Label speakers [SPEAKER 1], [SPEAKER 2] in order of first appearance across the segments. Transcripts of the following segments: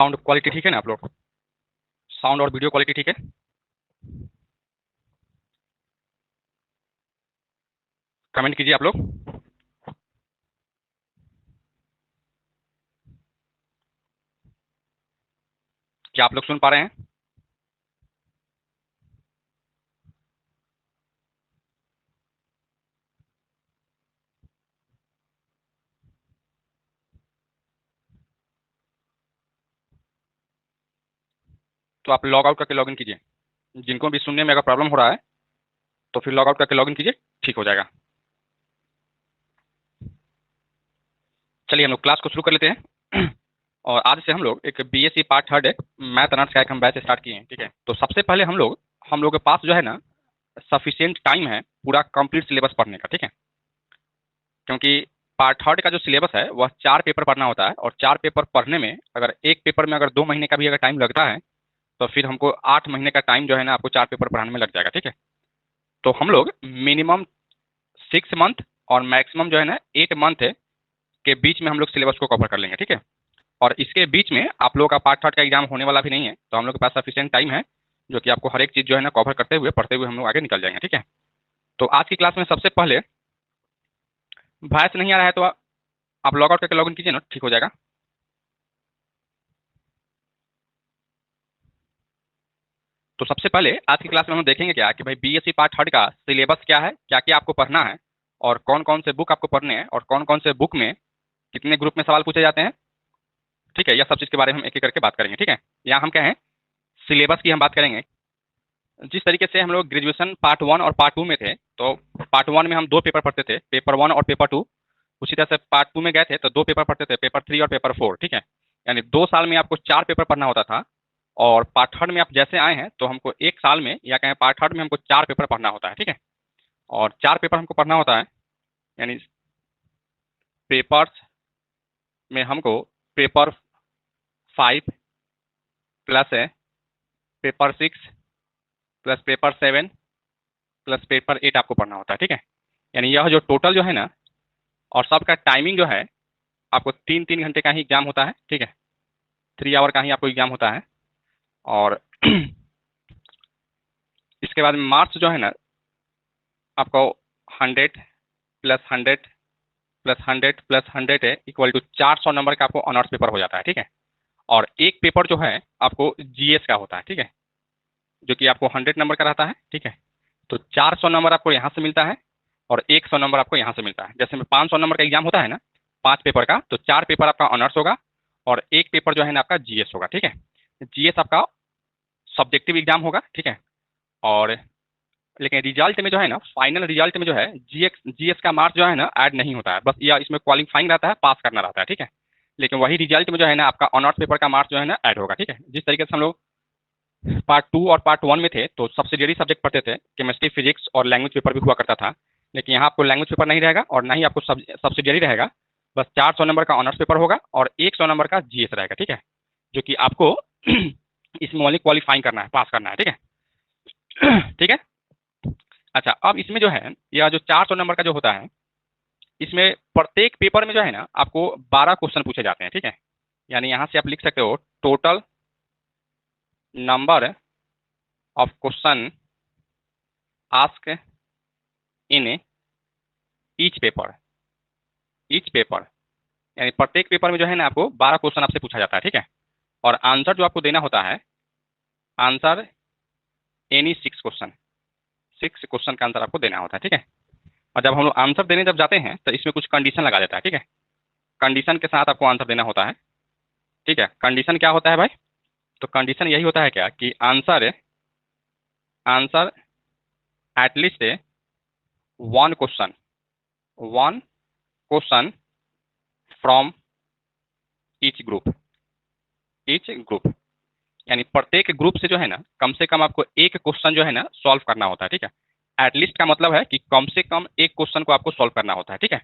[SPEAKER 1] Sound quality ठीक है ना आप लोग? साउंड और वीडियो क्वालिटी ठीक है? कमेंट कीजिए आप लोग। क्या आप लोग सुन पा रहे हैं? तो आप लॉग आउट करके लॉगिन कीजिए। जिनको भी सुनने में अगर प्रॉब्लम हो रहा है तो फिर लॉग आउट करके लॉगिन कीजिए, ठीक हो जाएगा। चलिए हम लोग क्लास को शुरू कर लेते हैं। और आज से हम लोग एक बीएससी पार्ट थर्ड है मैथ ऑनर्स का एक हम बैच स्टार्ट किए हैं, ठीक है। तो सबसे पहले हम लोग के पास जो है ना सफिशिएंट टाइम है पूरा कंप्लीट सिलेबस पढ़ने का, ठीक है। क्योंकि पार्ट थर्ड का जो सिलेबस है वह 4 पेपर पढ़ना होता है, और 4 पेपर पढ़ने में अगर एक पेपर में अगर 2 महीने का भी अगर टाइम लगता है तो फिर हमको 8 महीने का टाइम जो है ना आपको 4 पेपर पढ़ाने में लग जाएगा, ठीक है। तो हम लोग मिनिमम 6 मंथ और मैक्सिमम जो है ना 8 मंथ के बीच में हम लोग सिलेबस को कवर कर लेंगे, ठीक है। और इसके बीच में आप लोगों का पार्ट थर्ड का एग्जाम होने वाला भी नहीं है, तो हम लोग के पास सफिशिएंट टाइम है जो कि आपको हर एक चीज़ जो है ना कवर करते हुए पढ़ते हुए हम लोग आगे निकल जाएंगे, ठीक है। तो आज की क्लास में सबसे पहले वॉइस नहीं आ रहा है तो आप लॉग आउट करके लॉग इन कीजिए ना, ठीक हो जाएगा। तो सबसे पहले आज की क्लास में हम देखेंगे क्या कि भाई बीएससी पार्ट थर्ड का सिलेबस क्या है, क्या क्या आपको पढ़ना है, और कौन कौन से बुक आपको पढ़ने हैं, और कौन कौन से बुक में कितने ग्रुप में सवाल पूछे जाते हैं, ठीक है। यह सब चीज़ के बारे में हम एक एक करके बात करेंगे, ठीक है। यहाँ हम क्या है, सिलेबस की हम बात करेंगे। जिस तरीके से हम लोग ग्रेजुएशन पार्ट वन और पार्ट टू में थे, तो पार्ट वन में हम 2 पेपर पढ़ते थे, पेपर वन और पेपर टू। उसी तरह से पार्ट टू में गए थे तो 2 पेपर पढ़ते थे, पेपर थ्री और पेपर फोर, ठीक है। यानी 2 साल में आपको 4 पेपर पढ़ना होता था। और पार्ट थर्ड में आप जैसे आए हैं तो हमको 1 साल में या कहें पार्ट थर्ड में हमको 4 पेपर पढ़ना होता है, ठीक है। और 4 पेपर हमको पढ़ना होता है, यानी पेपर्स में हमको पेपर 5 प्लस है paper 6 plus paper 7 plus paper 8 आपको पढ़ना होता है, ठीक है। यानी यह जो टोटल जो है ना, और सबका टाइमिंग जो है आपको 3-3 घंटे का ही एग्जाम होता है, ठीक है। 3 आवर का ही आपको एग्जाम होता है। और इसके बाद मार्क्स जो है ना आपको 100 प्लस 100 प्लस 100 है इक्वल टू 400 नंबर का आपको ऑनर्स पेपर हो जाता है, ठीक है। और एक पेपर जो है आपको जीएस का होता है, ठीक है, जो कि आपको 100 नंबर का रहता है, ठीक है। तो 400 नंबर आपको यहाँ से मिलता है और 100 नंबर आपको यहाँ से मिलता है। जैसे में 500 नंबर का एग्जाम होता है ना 5 पेपर का, तो 4 पेपर आपका ऑनर्स होगा और एक पेपर जो है ना आपका जीएस होगा, ठीक है। जीएस आपका सब्जेक्टिव एग्जाम होगा, ठीक है। और लेकिन रिजल्ट में जो है ना, फाइनल रिजल्ट में जो है जीएस का मार्क्स जो है ना ऐड नहीं होता है, बस यह इसमें क्वालिफाइंग रहता है, पास करना रहता है, ठीक है। लेकिन वही रिजल्ट में जो है ना आपका ऑनर्स पेपर का मार्क्स जो है ना ऐड होगा, ठीक है। जिस तरीके से हम लोग पार्ट टू और पार्ट वन में थे तो सब्सिडियरी सब्जेक्ट पढ़ते थे, केमिस्ट्री फिजिक्स और लैंग्वेज पेपर भी हुआ करता था। लेकिन यहाँ आपको लैंग्वेज पेपर नहीं रहेगा और ना ही आपको सब्सिडियरी रहेगा। बस 400 नंबर का ऑनर्स पेपर होगा और 100 नंबर का जीएस रहेगा, ठीक है। जो कि आपको इसमें ओनली क्वालिफाइंग करना है, पास करना है, ठीक है। ठीक है। अच्छा, अब इसमें जो है यह जो 400 नंबर का जो होता है, इसमें प्रत्येक पेपर में जो है ना आपको 12 क्वेश्चन पूछे जाते हैं, ठीक है। यानी यहाँ से आप लिख सकते हो total number of question ask in each paper यानी प्रत्येक पेपर में जो है ना आपको 12 क्वेश्चन आपसे पूछा जाता है, ठीक है। और आंसर जो आपको देना होता है, आंसर एनी 6 क्वेश्चन, 6 क्वेश्चन का आंसर आपको देना होता है, ठीक है। और जब हम लोग आंसर देने जब जाते हैं तो इसमें कुछ कंडीशन लगा देता है, ठीक है। कंडीशन के साथ आपको आंसर देना होता है, ठीक है। कंडीशन क्या होता है भाई? तो कंडीशन यही होता है क्या कि answer answer at least 1 question, 1 question from each group यानी प्रत्येक ग्रुप से जो है ना कम से कम आपको एक क्वेश्चन जो है ना सॉल्व करना होता है, ठीक है। एटलीस्ट का मतलब है कि कम से कम एक क्वेश्चन को आपको सॉल्व करना होता है, ठीक है।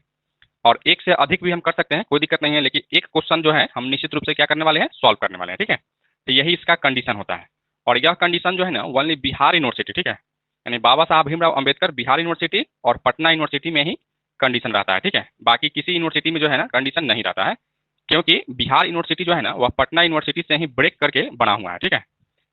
[SPEAKER 1] और एक से अधिक भी हम कर सकते हैं, कोई दिक्कत नहीं है, लेकिन एक क्वेश्चन जो है हम निश्चित रूप से क्या करने वाले हैं, सॉल्व करने वाले हैं, ठीक है। तो यही इसका कंडीशन होता है। और यह कंडीशन जो है ना ओनली बिहार यूनिवर्सिटी, ठीक है, यानी बाबा साहब भीमराव अम्बेडकर बिहार यूनिवर्सिटी और पटना यूनिवर्सिटी में ही कंडीशन रहता है, ठीक है। बाकी किसी यूनिवर्सिटी में जो है ना कंडीशन नहीं रहता है। क्योंकि बिहार यूनिवर्सिटी जो है ना वह पटना यूनिवर्सिटी से ही ब्रेक करके बना हुआ है, ठीक है।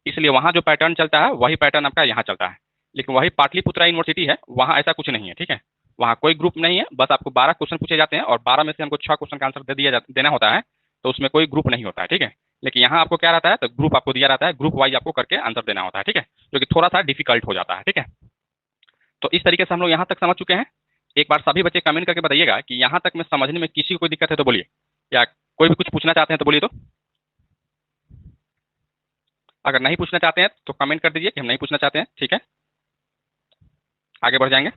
[SPEAKER 1] इसलिए वहाँ जो पैटर्न चलता है वही पैटर्न आपका यहाँ चलता है। लेकिन वही पाटलिपुत्रा यूनिवर्सिटी है, वहाँ ऐसा कुछ नहीं है, ठीक है। वहाँ कोई ग्रुप नहीं है, बस आपको 12 क्वेश्चन पूछे जाते हैं और 12 में से हमको 6 क्वेश्चन का आंसर देना होता है। तो उसमें कोई ग्रुप नहीं होता है, ठीक है। लेकिन यहाँ आपको क्या रहता है, तो ग्रुप आपको दिया रहता है, ग्रुप वाइज आपको करके आंसर देना होता है, ठीक है, जो कि थोड़ा सा डिफिकल्ट हो जाता है, ठीक है। तो इस तरीके से हम लोग यहाँ तक समझ चुके हैं। एक बार सभी बच्चे कमेंट करके बताइएगा कि यहाँ तक में समझने में किसी को कोई दिक्कत है तो बोलिए, या कोई भी कुछ पूछना चाहते हैं तो बोलिए। तो अगर नहीं पूछना चाहते हैं तो कमेंट कर दीजिए कि हम नहीं पूछना चाहते हैं, ठीक है। आगे बढ़ जाएंगे।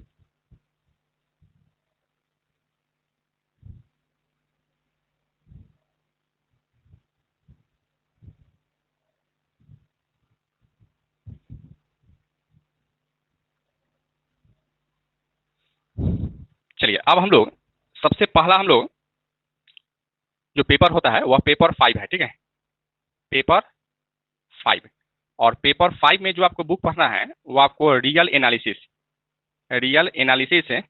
[SPEAKER 1] चलिए अब हम लोग सबसे पहला हम लोग जो पेपर होता है वह पेपर 5 है, ठीक है। पेपर 5, और पेपर 5 में जो आपको बुक पढ़ना है वो आपको रियल एनालिसिस है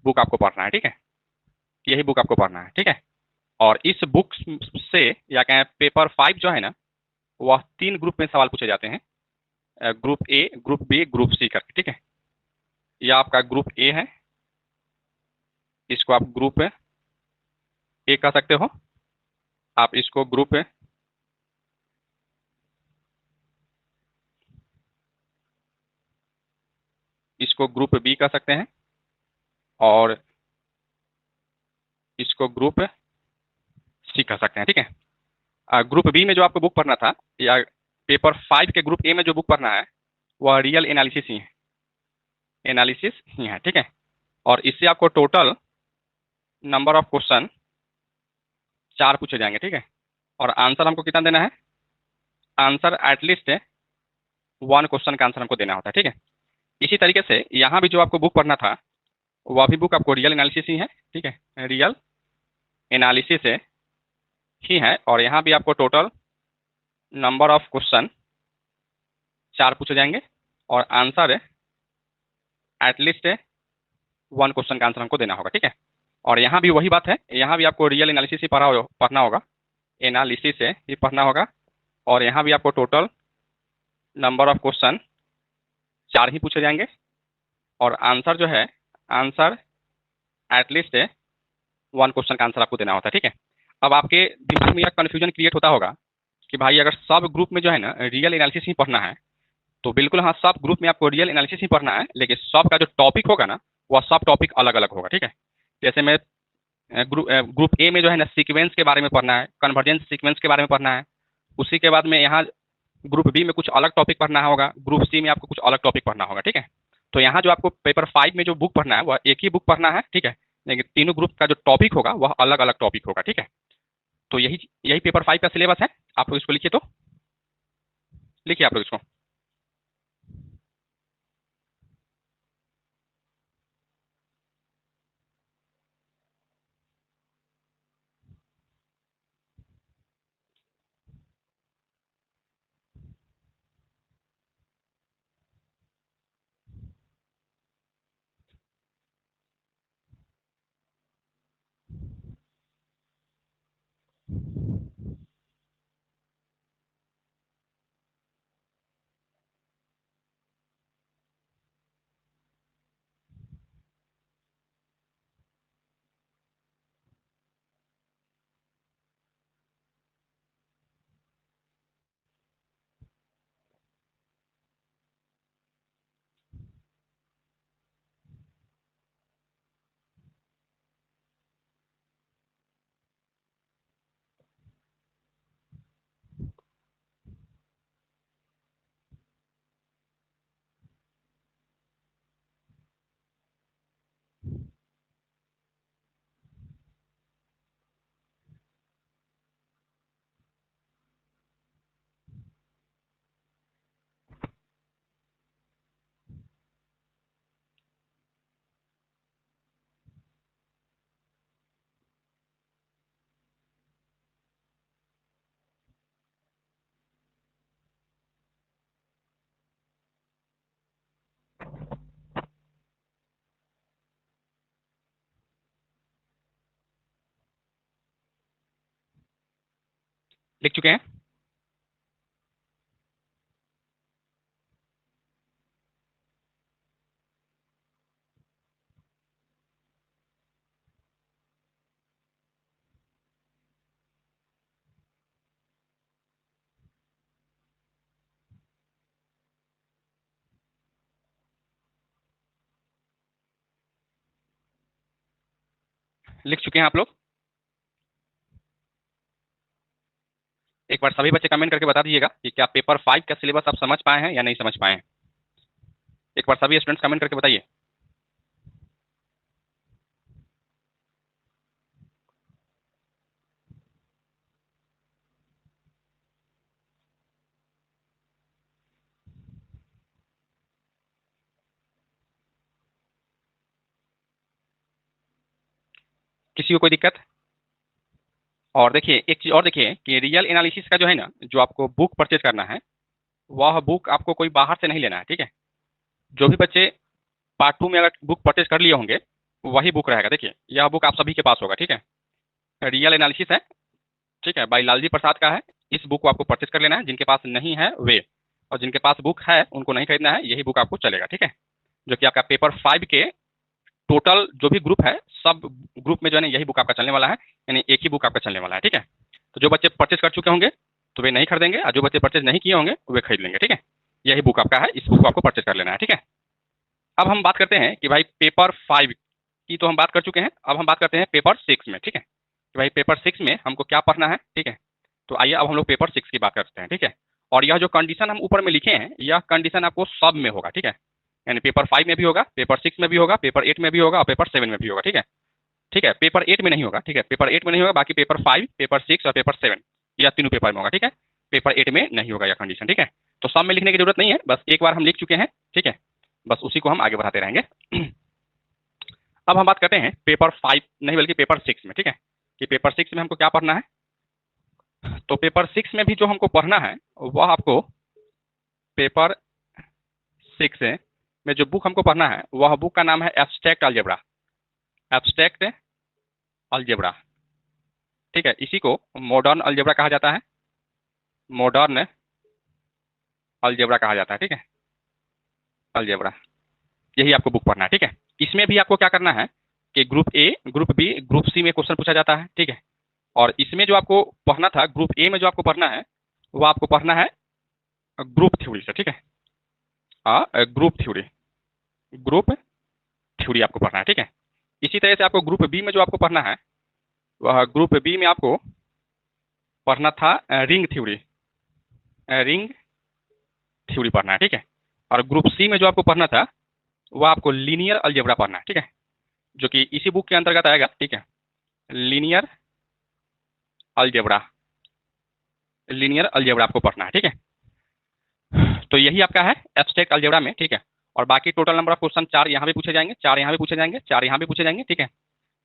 [SPEAKER 1] बुक आपको पढ़ना है, ठीक है। यही बुक आपको पढ़ना है, ठीक है। और इस बुक से या कहें पेपर 5 जो है ना वह 3 ग्रुप में सवाल पूछे जाते हैं, group A, group B, group C करके, ठीक है। यह आपका ग्रुप ए है, इसको आप ग्रुप ए कह सकते हो। आप इसको ग्रुप बी कह सकते हैं, और इसको ग्रुप सी कह सकते हैं, ठीक है। ग्रुप बी में जो आपको बुक पढ़ना था, या पेपर 5 के ग्रुप ए में जो बुक पढ़ना है वह रियल एनालिसिस ही है, ठीक है। और इससे आपको टोटल नंबर ऑफ क्वेश्चन 4 पूछे जाएंगे, ठीक है। और आंसर हमको कितना देना है, आंसर एटलीस्ट 1 क्वेश्चन का आंसर हमको देना होता है, ठीक है। इसी तरीके से यहाँ भी जो आपको बुक पढ़ना था वह भी बुक आपको रियल एनालिसिस ही है, ठीक है, रियल एनालिसिस ही है। और यहाँ भी आपको टोटल नंबर ऑफ क्वेश्चन 4 पूछे जाएंगे, और आंसर एटलीस्ट 1 क्वेश्चन का आंसर हमको देना होगा, ठीक है। और यहाँ भी वही बात है, यहाँ भी आपको रियल एनालिसिस ही पढ़ना होगा, एनालिसिस से ही पढ़ना होगा। और यहाँ भी आपको टोटल नंबर ऑफ क्वेश्चन 4 ही पूछे जाएंगे, और आंसर जो है, आंसर एटलीस्ट 1 क्वेश्चन का आंसर आपको देना होता है, ठीक है। अब आपके दिमाग में यह कन्फ्यूजन क्रिएट होता होगा कि भाई अगर सब ग्रुप में जो है ना रियल एनालिसिस ही पढ़ना है, तो बिल्कुल हाँ, सब ग्रुप में आपको रियल एनालिसिस ही पढ़ना है, लेकिन सब का जो टॉपिक होगा ना वह सब टॉपिक अलग अलग होगा, ठीक है। जैसे मैं ग्रुप ए में जो है ना सीक्वेंस के बारे में पढ़ना है, कन्वर्जेंस सीक्वेंस के बारे में पढ़ना है। उसी के बाद में यहाँ ग्रुप बी में कुछ अलग टॉपिक पढ़ना होगा, ग्रुप सी में आपको कुछ अलग टॉपिक पढ़ना होगा, ठीक है। तो यहाँ जो आपको पेपर 5 में जो बुक पढ़ना है वह एक ही बुक पढ़ना है, ठीक है। लेकिन तीनों ग्रुप का जो टॉपिक होगा वह अलग अलग टॉपिक होगा, ठीक है। तो यही यही पेपर 5 का सिलेबस है। आप लोग इसको लिखिए, तो लिखिए आप लोग इसको। लिख चुके हैं? लिख चुके हैं आप लोग? एक बार सभी बच्चे कमेंट करके बता दीजिएगा कि क्या पेपर 5 का सिलेबस आप समझ पाए हैं या नहीं समझ पाए हैं। एक बार सभी स्टूडेंट्स कमेंट करके बताइए। किसी को कोई दिक्कत? और देखिए एक चीज और देखिए कि रियल एनालिसिस का जो है ना, जो आपको बुक परचेज करना है, वह बुक आपको कोई बाहर से नहीं लेना है, ठीक है। जो भी बच्चे पार्ट 2 में अगर बुक परचेज कर लिए होंगे, वही बुक रहेगा। देखिए यह बुक आप सभी के पास होगा, ठीक है। रियल एनालिसिस है, ठीक है, भाई लालजी प्रसाद का है। इस बुक को आपको परचेज कर लेना है, जिनके पास नहीं है वे, और जिनके पास बुक है उनको नहीं खरीदना है, यही बुक आपको चलेगा, ठीक है। जो कि आपका पेपर 5 के टोटल जो भी ग्रुप है, सब ग्रुप में जो है ना यही बुक आपका चलने वाला है, यानी एक ही बुक आपका चलने वाला है, ठीक है। तो जो बच्चे परचेज कर चुके होंगे तो वे नहीं खरीदेंगे, और जो बच्चे परचेज नहीं किए होंगे वे खरीद लेंगे, ठीक है। यही बुक आपका है, इस बुक को आपको परचेज कर लेना है, ठीक है। अब हम बात करते हैं कि भाई पेपर 5 की तो हम बात कर चुके हैं, अब हम बात करते हैं पेपर 6 में, ठीक है, कि भाई पेपर 6 में हमको क्या पढ़ना है, ठीक है। तो आइए अब हम लोग पेपर 6 की बात करते हैं, ठीक है। और यह जो कंडीशन हम ऊपर में लिखे हैं, यह कंडीशन आपको सब में होगा, ठीक है। यानी पेपर 5 में भी होगा, पेपर 6 में भी होगा, पेपर 8 में भी होगा, और पेपर 7 में भी होगा, ठीक है। ठीक है, पेपर 8 में नहीं होगा, ठीक है, पेपर 8 में नहीं होगा, बाकी पेपर 5, पेपर 6 और पेपर 7, यह तीनों पेपर में होगा, ठीक है। पेपर 8 में नहीं होगा यह कंडीशन, ठीक है। तो सब में लिखने की जरूरत नहीं है, बस एक बार हम लिख चुके हैं, ठीक है, बस उसी को हम आगे बढ़ाते रहेंगे। अब हम बात करते हैं पेपर 5 नहीं बल्कि पेपर 6 में, ठीक है, कि पेपर 6 में हमको क्या पढ़ना है। तो पेपर 6 में भी जो हमको पढ़ना है, वह आपको पेपर 6 में जो बुक हमको पढ़ना है, वह बुक का नाम है एब्स्ट्रैक्ट अलजेब्रा। एब्स्ट्रैक्ट अलजेब्रा, ठीक है, इसी को मॉडर्न अलजेब्रा कहा जाता है, मॉडर्न अलजेब्रा कहा जाता है, ठीक है, अलजेब्रा। यही आपको बुक पढ़ना है, ठीक है। इसमें भी आपको क्या करना है कि group A, group B, group C में क्वेश्चन पूछा जाता है, ठीक है। और इसमें जो आपको पढ़ना था, ग्रुप ए में जो आपको पढ़ना है, वो आपको पढ़ना है ग्रुप थ्योरी से, ठीक है। हाँ, ग्रुप थ्योरी, ग्रुप थ्योरी आपको पढ़ना है, ठीक है। इसी तरह से आपको ग्रुप बी में जो आपको पढ़ना है, वह ग्रुप बी में आपको पढ़ना था रिंग थ्योरी, रिंग थ्योरी पढ़ना है, ठीक है। और ग्रुप सी में जो आपको पढ़ना था, वह आपको लीनियर अलजेब्रा पढ़ना है, ठीक है, जो कि इसी बुक के अंतर्गत आएगा, ठीक है, लीनियर अलजेब्रा, लीनियर अलजेब्रा आपको पढ़ना है, ठीक है। तो यही आपका है एब्स्ट्रैक्ट अलजेब्रा में, ठीक है। और बाकी टोटल नंबर ऑफ क्वेश्चन 4 यहाँ भी पूछे जाएंगे, 4 यहाँ भी पूछे जाएंगे, 4 यहाँ भी पूछे जाएंगे, ठीक है।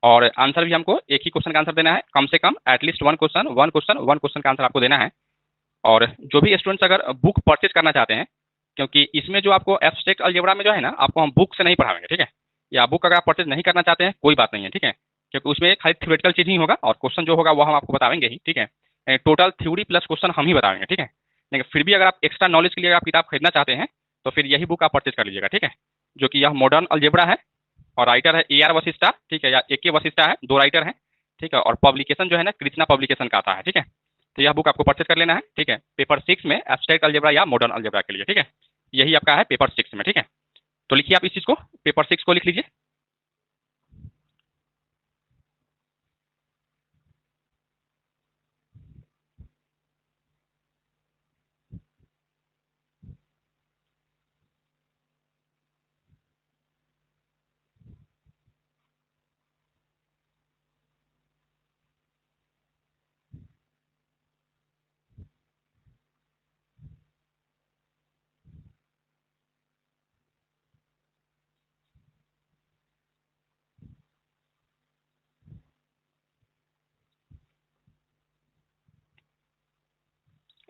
[SPEAKER 1] और आंसर भी हमको एक ही क्वेश्चन का आंसर देना है, कम से कम एटलीस्ट वन क्वेश्चन का आंसर आपको देना है। और जो भी स्टूडेंट्स अगर बुक परचेज करना चाहते हैं, क्योंकि इसमें जो आपको एब्स्ट्रैक्ट अलजेब्रा में जो है ना, आपको हम बुक से नहीं पढ़ाएंगे, ठीक है। या बुक अगर आप परचेज नहीं करना चाहते हैं कोई बात नहीं है, ठीक है, क्योंकि उसमें खाली थ्योरेटिकल चीज ही होगा, और क्वेश्चन जो होगा वो हम आपको बताएंगे ही, ठीक है। टोटल थ्योरी प्लस क्वेश्चन हम ही बताएंगे, ठीक है। लेकिन फिर भी अगर आप एक्स्ट्रा नॉलेज के लिए अगर आप किताब खरीदना चाहते हैं, तो फिर यही बुक आप परचेज कर लीजिएगा, ठीक है। जो कि यह मॉडर्न अलजेब्रा है, और राइटर है AR वशिष्ठा, ठीक है, या AK वशिष्ठा है, दो राइटर हैं, ठीक है। और पब्लिकेशन जो है ना, कृष्णा पब्लिकेशन का आता है, ठीक है। तो यह बुक आपको परचेज कर लेना है, ठीक है, पेपर 6 में एब्स्ट्रैक्ट अलजेब्रा या मॉडर्न अलजेब्रा के लिए, ठीक है। यही आपका है पेपर 6 में, ठीक है। तो लिखिए आप इस चीज को, पेपर 6 को लिख लीजिए।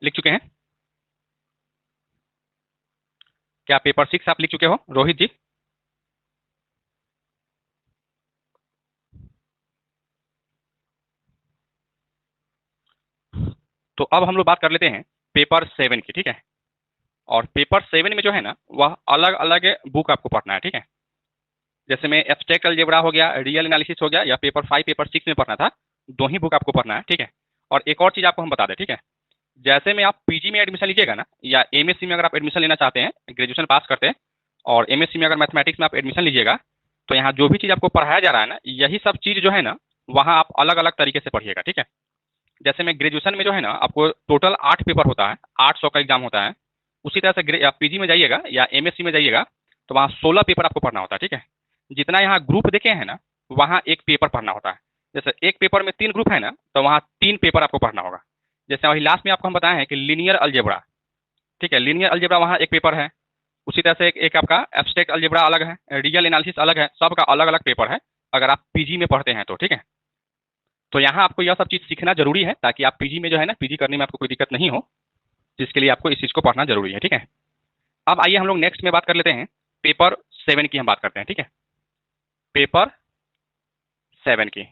[SPEAKER 1] लिख चुके हैं? क्या पेपर 6 आप लिख चुके हो रोहित जी? तो अब हम लोग बात कर लेते हैं पेपर 7 की, ठीक है। और पेपर 7 में जो है ना वह अलग अलग बुक आपको पढ़ना है, ठीक है। जैसे में एब्स्ट्रैक्ट अलजेब्रा हो गया, रियल एनालिसिस हो गया, या पेपर 5 पेपर 6 में पढ़ना था, दो ही बुक आपको पढ़ना है, ठीक है। और एक और चीज आपको हम बता दें, ठीक है। जैसे में आप पीजी में एडमिशन लीजिएगा ना, या एमएससी में अगर आप एडमिशन लेना चाहते हैं, ग्रेजुएशन पास करते हैं, और एमएससी में अगर मैथमेटिक्स में आप एडमिशन लीजिएगा, तो यहाँ जो भी चीज़ आपको पढ़ाया जा रहा है ना, यही सब चीज़ जो है ना वहाँ आप अलग अलग तरीके से पढ़िएगा, ठीक है। जैसे में ग्रेजुएशन में जो है ना आपको टोटल 8 पेपर होता है, 800 का एग्जाम होता है। उसी तरह से पीजी में जाइएगा या एमएससी में जाइएगा तो वहाँ 16 पेपर आपको पढ़ना होता है, ठीक है। जितना यहाँ ग्रुप देखे हैं ना, वहाँ एक पेपर पढ़ना होता है। जैसे एक पेपर में 3 ग्रुप है ना, तो वहाँ 3 पेपर आपको पढ़ना होगा। जैसे वही लास्ट में आपको हम बताए हैं कि लीनियर अलजेब्रा, ठीक है, लीनियर अलजेब्रा वहाँ एक पेपर है। उसी तरह से एक आपका एब्स्ट्रैक्ट अलजेब्रा अलग है, रियल एनालिसिस अलग है, सबका अलग अलग पेपर है अगर आप पीजी में पढ़ते हैं तो, ठीक है। तो यहाँ आपको यह सब चीज़ सीखना जरूरी है ताकि आप पीजी में जो है ना, पीजी करने में आपको कोई दिक्कत नहीं हो, जिसके लिए आपको इस चीज़ को पढ़ना जरूरी है, ठीक है। अब आइए हम लोग नेक्स्ट में बात कर लेते हैं पेपर 7 की हम बात करते हैं, ठीक है। पेपर 7 की,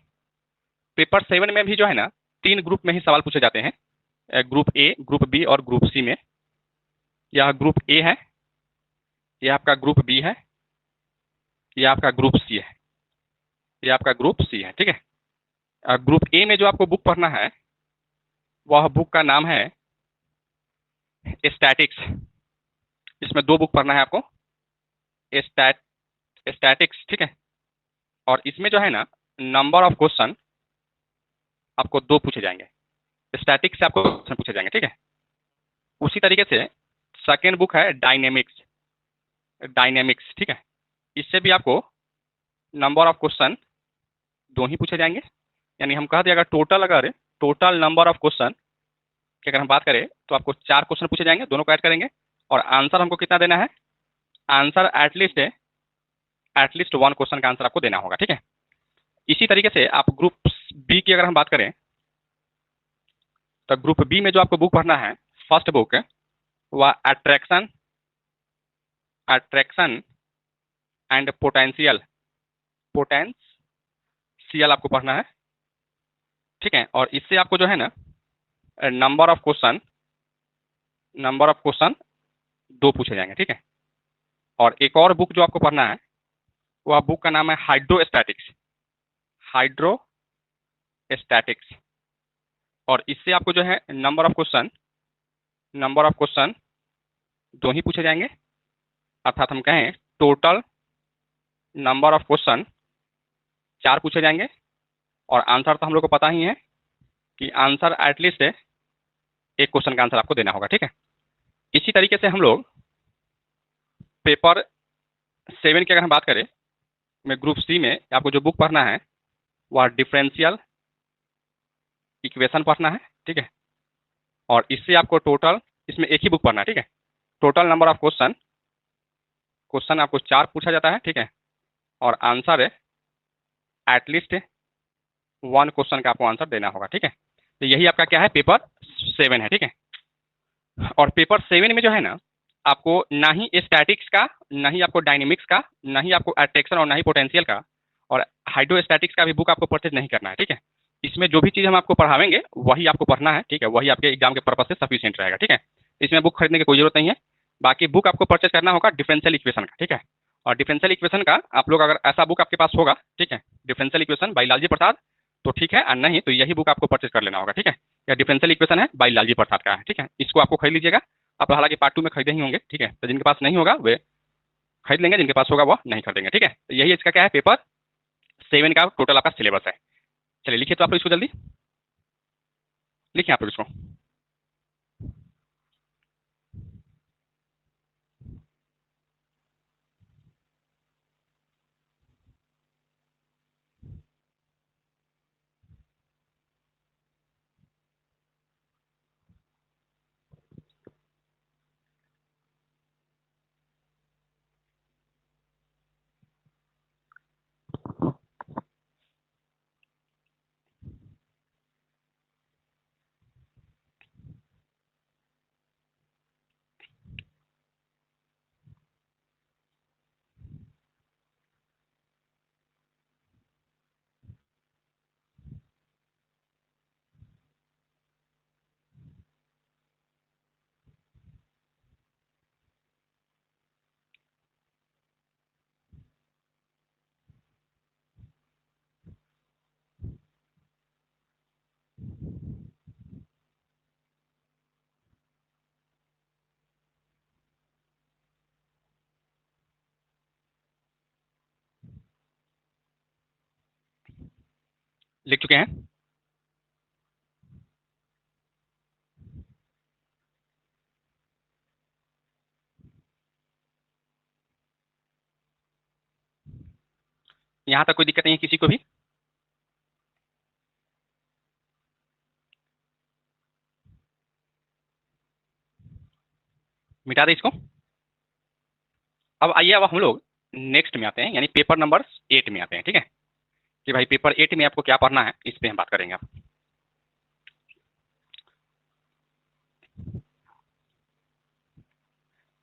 [SPEAKER 1] पेपर 7 में भी जो है ना 3 ग्रुप में ही सवाल पूछे जाते हैं, ग्रुप ए, ग्रुप बी और ग्रुप सी में। यह ग्रुप ए है, यह आपका ग्रुप बी है, यह आपका ग्रुप सी है, यह आपका ग्रुप सी है, ठीक है। ग्रुप ए में जो आपको बुक पढ़ना है वह बुक का नाम है स्टैटिक्स। इसमें 2 बुक पढ़ना है आपको, स्टैट स्टैटिक्स, ठीक है। और इसमें जो है ना नंबर ऑफ क्वेश्चन आपको 2 पूछे जाएंगे, स्टैटिक्स से आपको क्वेश्चन पूछे जाएंगे, ठीक है। उसी तरीके से सेकेंड बुक है डायनेमिक्स, डायनेमिक्स, ठीक है। इससे भी आपको नंबर ऑफ क्वेश्चन 2 ही पूछे जाएंगे। यानी हम कह दें अगर टोटल नंबर ऑफ क्वेश्चन की अगर हम बात करें तो आपको 4 क्वेश्चन पूछे जाएंगे, दोनों को ऐड करेंगे। और आंसर हमको कितना देना है, आंसर एटलीस्ट 1 क्वेश्चन का आंसर आपको देना होगा, ठीक है। इसी तरीके से आप ग्रुप बी की अगर हम बात करें तो ग्रुप बी में जो आपको बुक पढ़ना है, फर्स्ट बुक वह अट्रैक्शन अट्रैक्शन एंड पोटेंशियल आपको पढ़ना है, ठीक है। और इससे आपको जो है ना नंबर ऑफ क्वेश्चन 2 पूछे जाएंगे, ठीक है। और एक और बुक जो आपको पढ़ना है वह बुक का नाम है हाइड्रोस्टैटिक्स। और इससे आपको जो है नंबर ऑफ क्वेश्चन 2 ही पूछे जाएंगे, अर्थात हम कहें टोटल नंबर ऑफ क्वेश्चन 4 पूछे जाएंगे। और आंसर तो हम लोग को पता ही है कि आंसर एटलीस्ट 1 क्वेश्चन का आंसर आपको देना होगा, ठीक है। इसी तरीके से हम लोग पेपर 7 की अगर हम बात करें में ग्रुप सी में आपको जो बुक पढ़ना है वह डिफरेंशियल इक्वेशन पढ़ना है, ठीक है। और इससे आपको टोटल, इसमें एक ही बुक पढ़ना है, ठीक है। टोटल नंबर ऑफ क्वेश्चन आपको 4 पूछा जाता है, ठीक है। और आंसर है एटलीस्ट 1 क्वेश्चन का आपको आंसर देना होगा, ठीक है। तो यही आपका क्या है, पेपर 7 है, ठीक है। और पेपर 7 में जो है ना आपको ना ही स्टैटिक्स का, ना ही आपको डायनेमिक्स का, ना ही आपको अट्रैक्शन और ना ही पोटेंशियल का और हाइड्रोस्टैटिक्स का भी बुक आपको परचेज नहीं करना है, ठीक है। इसमें जो भी चीज़ हम आपको पढ़ावेंगे वही आपको पढ़ना है, ठीक है। वही आपके एग्जाम के पर्पज से सफिशिएंट रहेगा, ठीक है। इसमें बुक खरीदने की कोई जरूरत नहीं है। बाकी बुक आपको परचेज करना होगा डिफरेंशियल इक्वेशन का, ठीक है। और डिफरेंशियल इक्वेशन का आप लोग अगर ऐसा बुक आपके पास होगा, ठीक है, डिफरेंशियल इक्वेशन बाई लालजी प्रसाद, तो ठीक है, और नहीं तो यही बुक आपको परचेज कर लेना होगा, ठीक है। यह डिफरेंशियल इक्वेशन है बाई लालजी प्रसाद का है, ठीक है। इसको आपको खरीद लीजिएगा। आप हालांकि पार्ट 2 में खरीदे ही होंगे, ठीक है। तो जिनके पास नहीं होगा वे खरीद लेंगे, जिनके पास होगा वह नहीं खरीदेंगे, ठीक है। तो यही इसका क्या है, पेपर 7 का टोटल आपका सिलेबस है। चलिए लिखिए तो आप लोग इसको जल्दी लिखिए आप लोग इसको। लिख चुके हैं? यहाँ तक कोई दिक्कत नहीं है किसी को भी? मिटा दें इसको। अब आइए, अब हम लोग नेक्स्ट में आते हैं, यानी पेपर नंबर 8 में आते हैं, ठीक है? कि भाई पेपर 8 में आपको क्या पढ़ना है, इस पे हम बात करेंगे अब।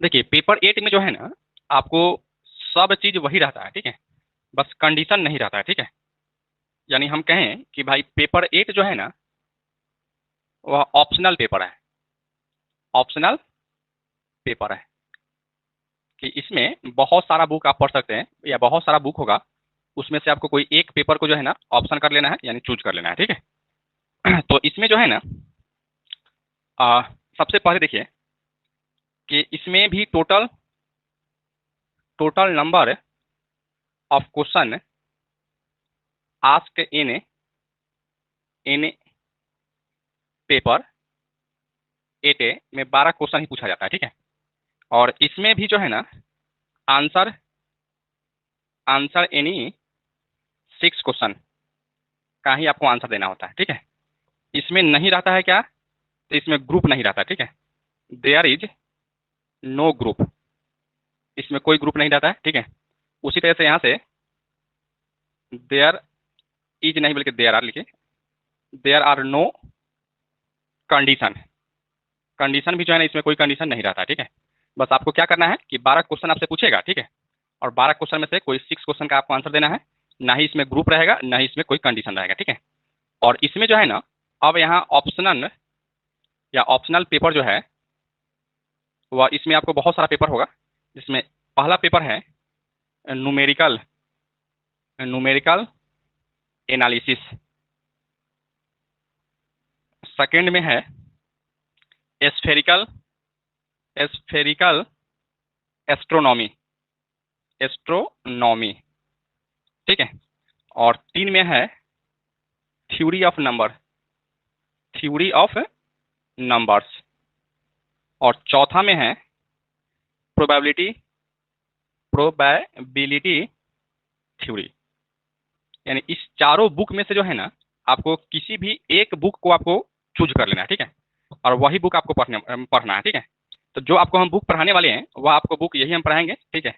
[SPEAKER 1] देखिए, पेपर 8 में जो है ना, आपको सब चीज वही रहता है, ठीक है? बस कंडीशन नहीं रहता है, ठीक है? यानी हम कहें कि भाई पेपर 8 जो है ना, वह ऑप्शनल पेपर है। ऑप्शनल पेपर है कि इसमें बहुत सारा बुक आप पढ़ सकते हैं, या बहुत सारा बुक होगा, उसमें से आपको कोई एक पेपर को जो है ना ऑप्शन कर लेना है, यानी चूज कर लेना है, ठीक है? तो इसमें जो है ना, आ, सबसे पहले देखिए कि इसमें भी total total number of question ask in paper 8 में 12 क्वेश्चन ही पूछा जाता है, ठीक है? और इसमें भी जो है ना, आंसर आंसर एनी 6 क्वेश्चन का ही आपको आंसर देना होता है, ठीक है? इसमें नहीं रहता है क्या? तो इसमें ग्रुप नहीं रहता, ठीक है? There is no group. इसमें कोई ग्रुप नहीं रहता है, ठीक है? उसी तरह से यहाँ से देयर इज नहीं बल्कि देयर आर लिखे, there are no condition. Condition भी जो है ना, इसमें कोई कंडीशन नहीं रहता है, ठीक है? बस आपको क्या करना है कि 12 क्वेश्चन आपसे पूछेगा, ठीक है? और 12 क्वेश्चन में से कोई 6 क्वेश्चन का आपको आंसर देना है। ना ही इसमें ग्रुप रहेगा, ना ही इसमें कोई कंडीशन रहेगा, ठीक है? और इसमें जो है ना, अब यहाँ ऑप्शनल या ऑप्शनल पेपर जो है, वह इसमें आपको बहुत सारा पेपर होगा, जिसमें पहला पेपर है न्यूमेरिकल न्यूमेरिकल एनालिसिस। सेकंड में है एस्फेरिकल एस्फेरिकल एस्ट्रोनॉमी एस्ट्रोनॉमी, ठीक है? और 3 में है theory of number theory of numbers. और चौथा में है प्रोबेबिलिटी प्रोबेबिलिटी थ्योरी। यानी इस चारों बुक में से जो है ना, आपको किसी भी एक बुक को आपको चूज कर लेना है, ठीक है? और वही बुक आपको पढ़ना है, ठीक है? तो जो आपको हम बुक पढ़ाने वाले हैं, वह आपको बुक यही हम पढ़ाएंगे, ठीक है?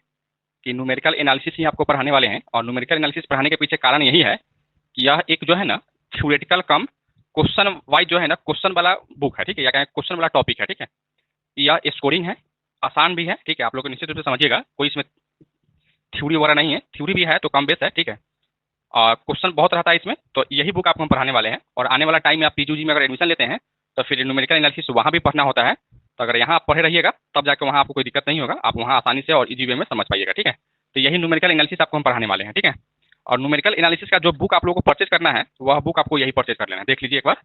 [SPEAKER 1] कि न्यूमेरिकल एनालिसिस ही आपको पढ़ाने वाले हैं। और न्यूमेरिकल एनालिसिस पढ़ाने के पीछे कारण यही है कि यह एक जो है ना, थ्योरेटिकल कम क्वेश्चन वाइज जो है ना, क्वेश्चन वाला बुक है, ठीक है? या कहें क्वेश्चन वाला टॉपिक है, ठीक है? यह स्कोरिंग है, आसान भी है, ठीक है? आप लोग निश्चित रूप से समझिएगा, कोई इसमें थ्योरी वगैरह नहीं है। थ्योरी भी है तो कम बेस है, ठीक है? और क्वेश्चन बहुत रहता है इसमें, तो यही बुक आपको हम पढ़ाने वाले हैं। और आने वाला टाइम में आप पीजीजी में अगर एडमिशन लेते हैं, तो फिर न्यूमेरिकल एनालिसिस वहाँ भी पढ़ना होता है। तो अगर यहाँ आप पढ़े रहिएगा, तब जाकर वहाँ आपको कोई दिक्कत नहीं होगा, आप वहाँ आसानी से और इजी वे में समझ पाइएगा, ठीक है? तो यही न्यूमेरिकल एनालिसिस आपको हम पढ़ाने वाले हैं, ठीक है? और न्यूमेरिकल एनालिसिस का जो बुक आप लोगों को परचेज करना है, वह बुक आपको यही परचेज कर लेना है। देख लीजिए एक बार,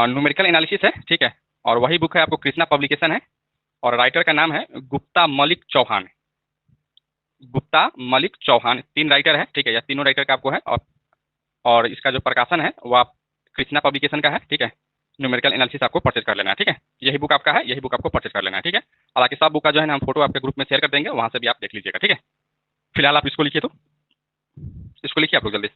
[SPEAKER 1] न्यूमेरिकल एनालिसिस है, ठीक है? और वही बुक है, आपको कृष्णा पब्लिकेशन है, और राइटर का नाम है गुप्ता मलिक चौहान। गुप्ता मलिक चौहान, 3 राइटर है, ठीक है? या तीनों राइटर का आपको है। और इसका जो प्रकाशन है वो आप कृष्णा पब्लिकेशन का है, ठीक है? न्यूमेरिकल एनालिसिस आपको परचेज कर लेना है, ठीक है? यही बुक आपका है, यही बुक आपको परचेज कर लेना है, ठीक है? हालांकि सब बुक का जो है ना, हम फोटो आपके ग्रुप में शेयर कर देंगे, वहां से भी आप देख लीजिएगा, ठीक है? फिलहाल आप इसको लिखिए, तो इसको लिखिए आप लोग जल्दी।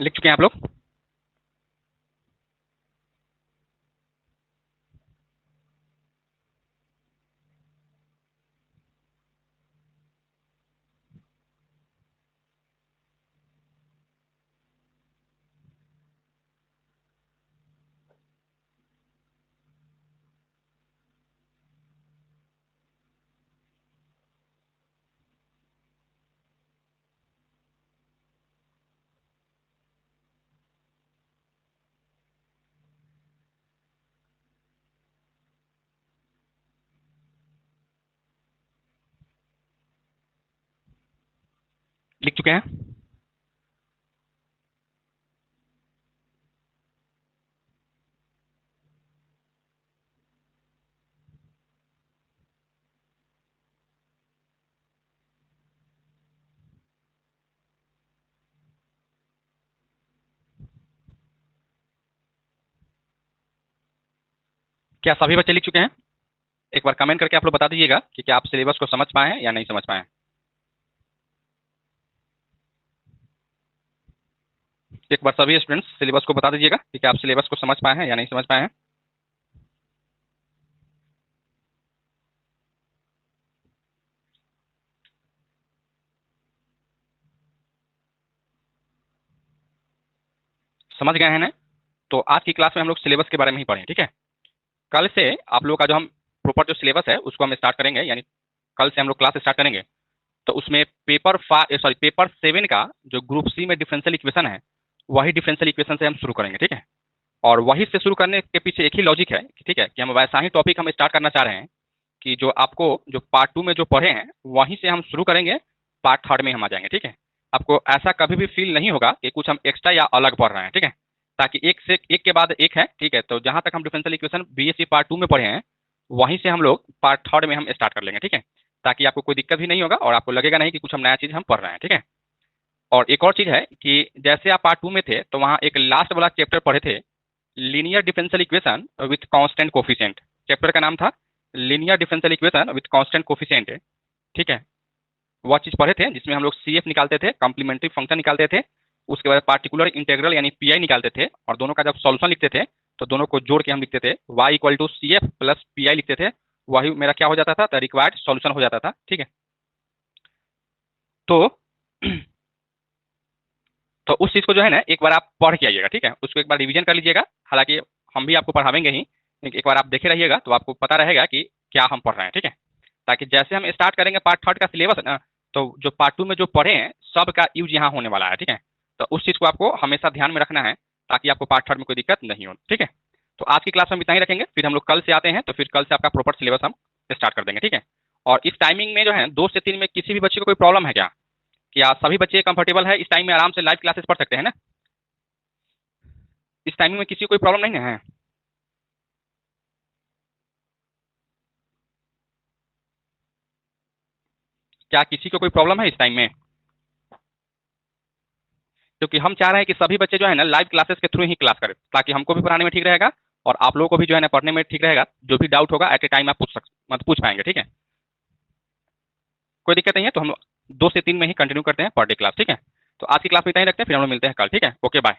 [SPEAKER 1] लिख चुके हैं आप लोग? लिख चुके हैं? क्या सभी बच्चे लिख चुके हैं? एक बार कमेंट करके आप लोग बता दीजिएगा कि क्या आप सिलेबस को समझ पाए हैं या नहीं समझ पाए हैं। एक बार सभी स्टूडेंट्स सिलेबस को बता दीजिएगा कि क्या आप सिलेबस को समझ पाए हैं या नहीं समझ पाए हैं। समझ गए हैं ना? तो आज की क्लास में हम लोग सिलेबस के बारे में ही पढ़ें, ठीक है। कल से आप लोगों का जो हम प्रॉपर जो सिलेबस है उसको हम स्टार्ट करेंगे, यानी कल से हम लोग क्लास स्टार्ट करेंगे। तो उसमें पेपर 7 का जो ग्रुप सी में डिफरेंशियल इक्वेशन है, वही डिफरेंशियल इक्वेशन से हम शुरू करेंगे, ठीक है। और वही से शुरू करने के पीछे एक ही लॉजिक है कि ठीक है कि हम वैसा ही टॉपिक हम स्टार्ट करना चाह रहे हैं कि जो आपको जो पार्ट 2 में जो पढ़े हैं वहीं से हम शुरू करेंगे, पार्ट 3 में हम आ जाएंगे, ठीक है। आपको ऐसा कभी भी फील नहीं होगा कि कुछ हम एक्स्ट्रा या अलग पढ़ रहे हैं, ठीक है। ताकि एक से एक के बाद एक है, ठीक है। तो जहां तक हम डिफरेंशियल इक्वेशन बीएससी पार्ट 2 में पढ़े हैं वहीं से हम लोग पार्ट 3 में हम स्टार्ट कर लेंगे, ठीक है। ताकि आपको कोई दिक्कत भी नहीं होगा और आपको लगेगा नहीं कि कुछ हम नया चीज हम पढ़ रहे हैं, ठीक है। और एक और चीज है कि जैसे आप पार्ट 2 में थे तो वहाँ एक लास्ट वाला चैप्टर पढ़े थे, linear differential equation with constant coefficient. Chapter का नाम था linear differential equation with constant coefficient, ठीक है। वह चीज पढ़े थे जिसमें हम लोग सीएफ निकालते थे, कॉम्प्लीमेंट्री फंक्शन निकालते थे, उसके बाद पार्टिकुलर इंटीग्रल यानी पीआई निकालते थे, और दोनों का जब सॉल्यूशन लिखते थे तो दोनों को जोड़ के हम लिखते थे y equal to C F plus P I लिखते थे। वही मेरा क्या हो जाता था, रिक्वायर्ड सॉल्यूशन हो जाता था, ठीक है। तो तो उस चीज को जो है ना एक बार आप पढ़ के आइएगा, ठीक है। उसको एक बार रिवीजन कर लीजिएगा। हालांकि हम भी आपको पढ़ावेंगे ही, लेकिन एक बार आप देखे रहिएगा तो आपको पता रहेगा कि क्या हम पढ़ रहे हैं, ठीक है। ताकि जैसे हम स्टार्ट करेंगे पार्ट 3 का सिलेबस है ना, तो जो पार्ट 2 में जो पढ़े हैं सब का यूज यहाँ होने वाला है, ठीक है। तो उस चीज को आपको हमेशा ध्यान में रखना है ताकि आपको पार्ट 3 में कोई दिक्कत नहीं हो, ठीक है। तो आज की क्लास में हम इतना ही रखेंगे, फिर हम लोग कल से आते हैं तो फिर कल से आपका प्रॉपर सिलेबस हम स्टार्ट कर देंगे, ठीक है। और इस टाइमिंग में जो है 2 से 3 में किसी भी बच्चे को कोई प्रॉब्लम है क्या? क्या सभी बच्चे कंफर्टेबल है? इस टाइम में आराम से लाइव क्लासेस पढ़ सकते हैं ना? इस टाइमिंग में किसी को कोई प्रॉब्लम नहीं है? क्या किसी को कोई प्रॉब्लम है इस टाइम में? क्योंकि हम चाह रहे हैं कि सभी बच्चे जो है ना लाइव क्लासेस के थ्रू ही क्लास करें, ताकि हमको भी पढ़ाने में ठीक रहेगा और आप लोगों को भी जो है ना पढ़ने में ठीक रहेगा। जो भी डाउट होगा एट ए टाइम आप मतलब पूछ पाएंगे, ठीक है। कोई दिक्कत नहीं है। तो हम 2 से 3 में ही कंटिन्यू करते हैं पर डे क्लास, ठीक है। तो आज की क्लास में इतना ही रखते हैं, फिर हम लोग मिलते हैं कल, ठीक है। Okay bye.